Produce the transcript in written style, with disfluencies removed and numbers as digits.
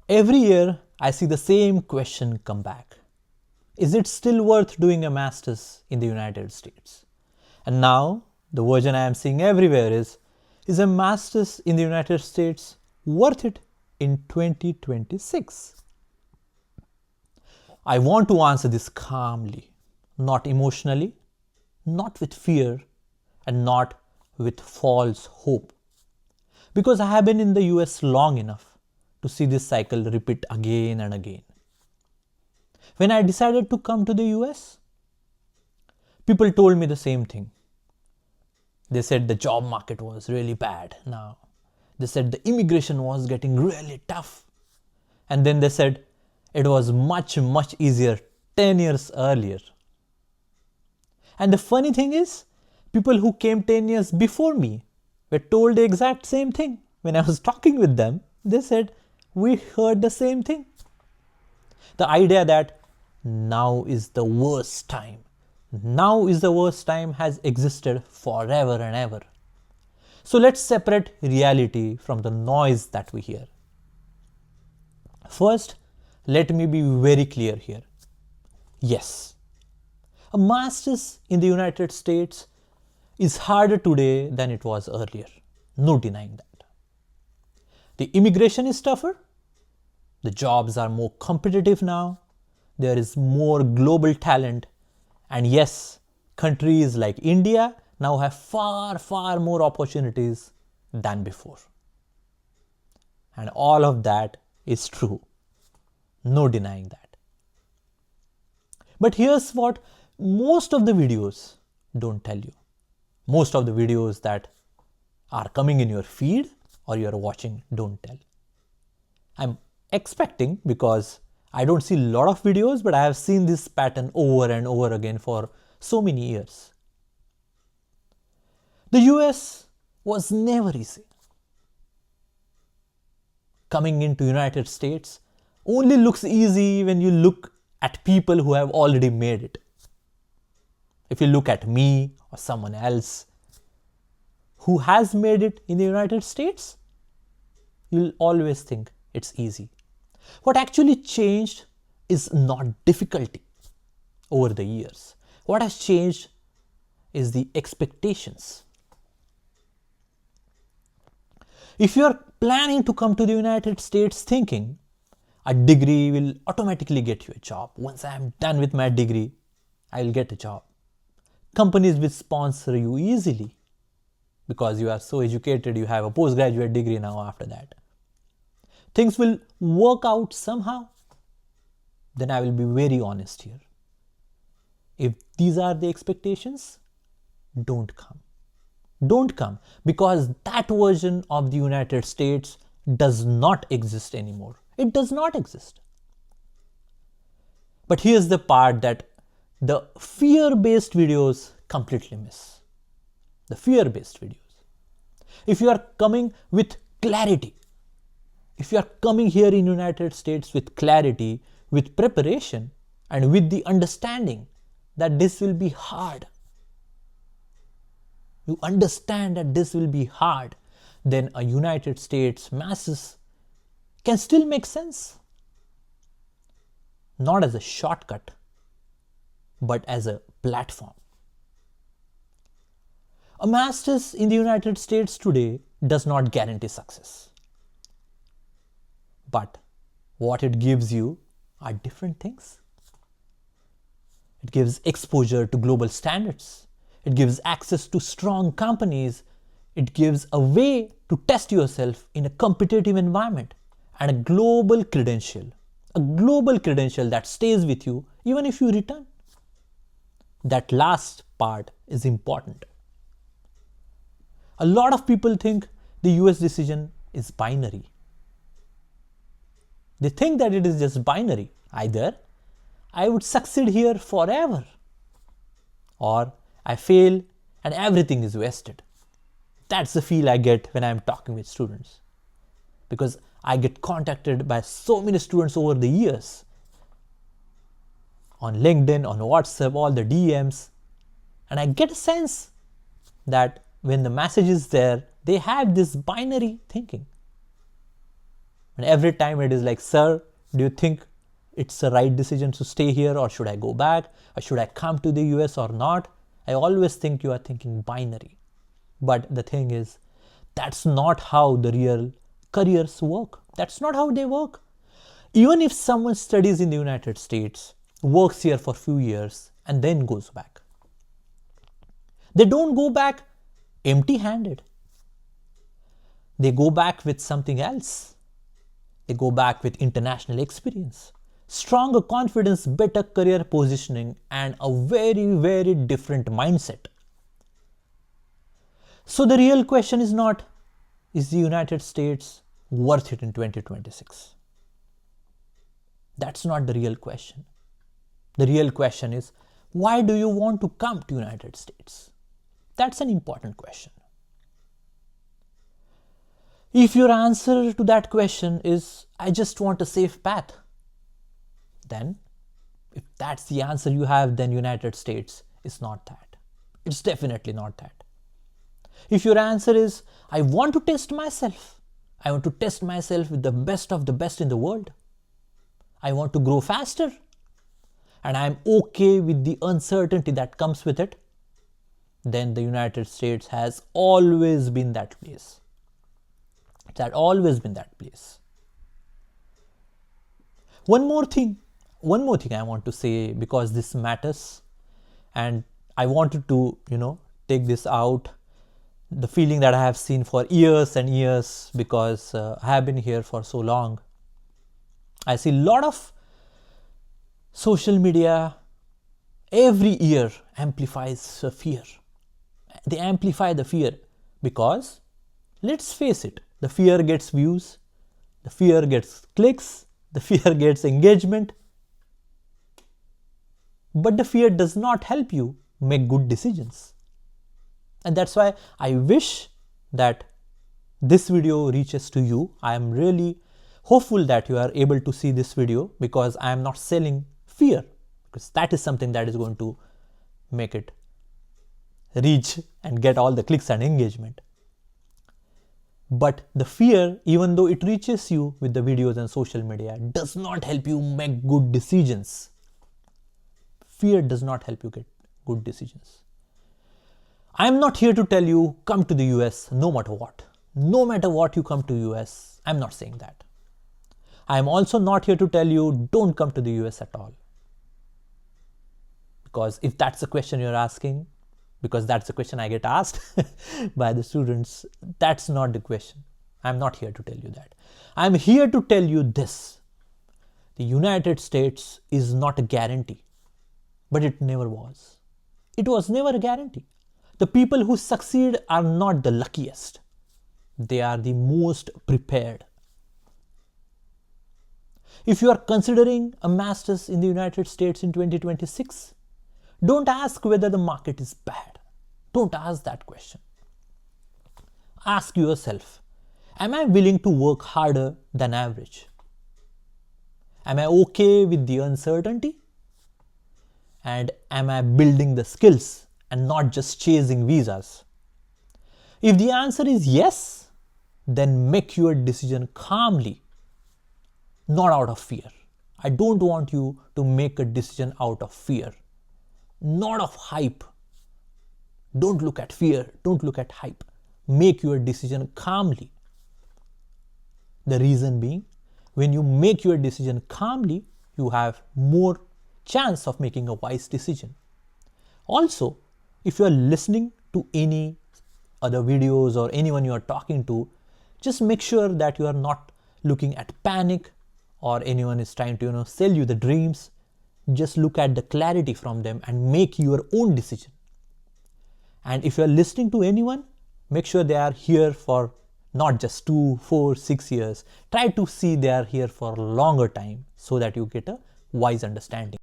Every year, I see the same question come back. Is it still worth doing a master's in the United States? And now, the version I am seeing everywhere is a master's in the United States worth it in 2026? I want to answer this calmly, not emotionally, not with fear, and not with false hope. Because I have been in the US long enough to see this cycle repeat again and again. When I decided to come to the US, people told me the same thing. They said the job market was really bad now. They said the immigration was getting really tough. And then they said it was much easier 10 years earlier. And the funny thing is, people who came 10 years before me were told the exact same thing. When I was talking with them, they said, we heard the same thing. The idea that now is the worst time. Now is the worst time has existed forever and ever. So let's separate reality from the noise that we hear. First, let me be very clear here. Yes, a master's in the United States is harder today than it was earlier. No denying that. The immigration is tougher. The jobs are more competitive now. There is more global talent. And yes, countries like India now have far more opportunities than before. And all of that is true. No denying that. But here's what most of the videos don't tell you. Most of the videos that are coming in your feed or you're watching don't tell. I'm expecting, because I don't see a lot of videos, but I have seen this pattern over and over again for so many years. The US was never easy. Coming into United States only looks easy when you look at people who have already made it. If you look at me or someone else who has made it in the United States, you'll always think it's easy. What actually changed is not difficulty over the years. What has changed is the expectations. If you're planning to come to the United States thinking a degree will automatically get you a job, once I am done with my degree, I will get a job. Companies will sponsor you easily because you are so educated, you have a postgraduate degree now after that. Things will work out somehow. Then I will be very honest here. If these are the expectations, don't come. Don't come, because that version of the United States does not exist anymore. It does not exist. But here's the part that the fear-based videos completely miss. The fear-based videos. If you are coming with clarity, if you are coming here in United States with clarity, with preparation, and with the understanding that this will be hard, you understand that this will be hard, then a United States master's can still make sense. Not as a shortcut, but as a platform. A master's in the United States today does not guarantee success. But what it gives you are different things. It gives exposure to global standards. It gives access to strong companies. It gives a way to test yourself in a competitive environment, and a global credential that stays with you even if you return. That last part is important. A lot of people think the US decision is binary. They think that it is just binary. Either I would succeed here forever, or I fail and everything is wasted. That's the feel I get when I'm talking with students. Because I get contacted by so many students over the years. On LinkedIn, on WhatsApp, all the DMs. And I get a sense that when the message is there, they have this binary thinking. And every time it is like, sir, do you think it's the right decision to stay here, or should I go back, or should I come to the US or not? I always think you are thinking binary. But the thing is, that's not how the real careers work. That's not how they work. Even if someone studies in the United States, works here for a few years, and then goes back, they don't go back empty-handed. They go back with something else. They go back with international experience, stronger confidence, better career positioning, and a very, very different mindset. So the real question is not, is the United States worth it in 2026? That's not the real question. The real question is, why do you want to come to United States? That's an important question. If your answer to that question is, I just want a safe path, then if that's the answer you have, then United States is not that. It's definitely not that. If your answer is, I want to test myself, I want to test myself with the best of the best in the world, I want to grow faster, and I'm okay with the uncertainty that comes with it, then the United States has always been that place. It had always been that place. One more thing I want to say, because this matters, and I wanted to, take this out. The feeling that I have seen for years and years, because I have been here for so long. I see a lot of social media every year amplifies fear. They amplify the fear because, let's face it, the fear gets views, the fear gets clicks, the fear gets engagement. But the fear does not help you make good decisions. And that's why I wish that this video reaches to you. I am really hopeful that you are able to see this video, because I am not selling fear, because that is something that is going to make it reach and get all the clicks and engagement. But the fear, even though it reaches you with the videos and social media, does not help you make good decisions. Fear does not help you get good decisions. I am not here to tell you come to the US no matter what. No matter what you come to US, I am not saying that. I am also not here to tell you don't come to the US at all. Because if that's the question you're asking, because that's the question I get asked by the students, that's not the question. I'm not here to tell you that. I'm here to tell you this. The United States is not a guarantee, but it never was. It was never a guarantee. The people who succeed are not the luckiest. They are the most prepared. If you are considering a master's in the United States in 2026, don't ask whether the market is bad. Don't ask that question. Ask yourself, am I willing to work harder than average? Am I okay with the uncertainty? And am I building the skills and not just chasing visas? If the answer is yes, then make your decision calmly, not out of fear. I don't want you to make a decision out of fear, not of hype. Don't look at fear, don't look at hype. Make your decision calmly. The reason being, when you make your decision calmly, you have more chance of making a wise decision. Also, if you are listening to any other videos or anyone you are talking to, just make sure that you are not looking at panic or anyone is trying to sell you the dreams. Just look at the clarity from them and make your own decision. And if you are listening to anyone, make sure they are here for not just 2, 4, 6 years. Try to see they are here for a longer time so that you get a wise understanding.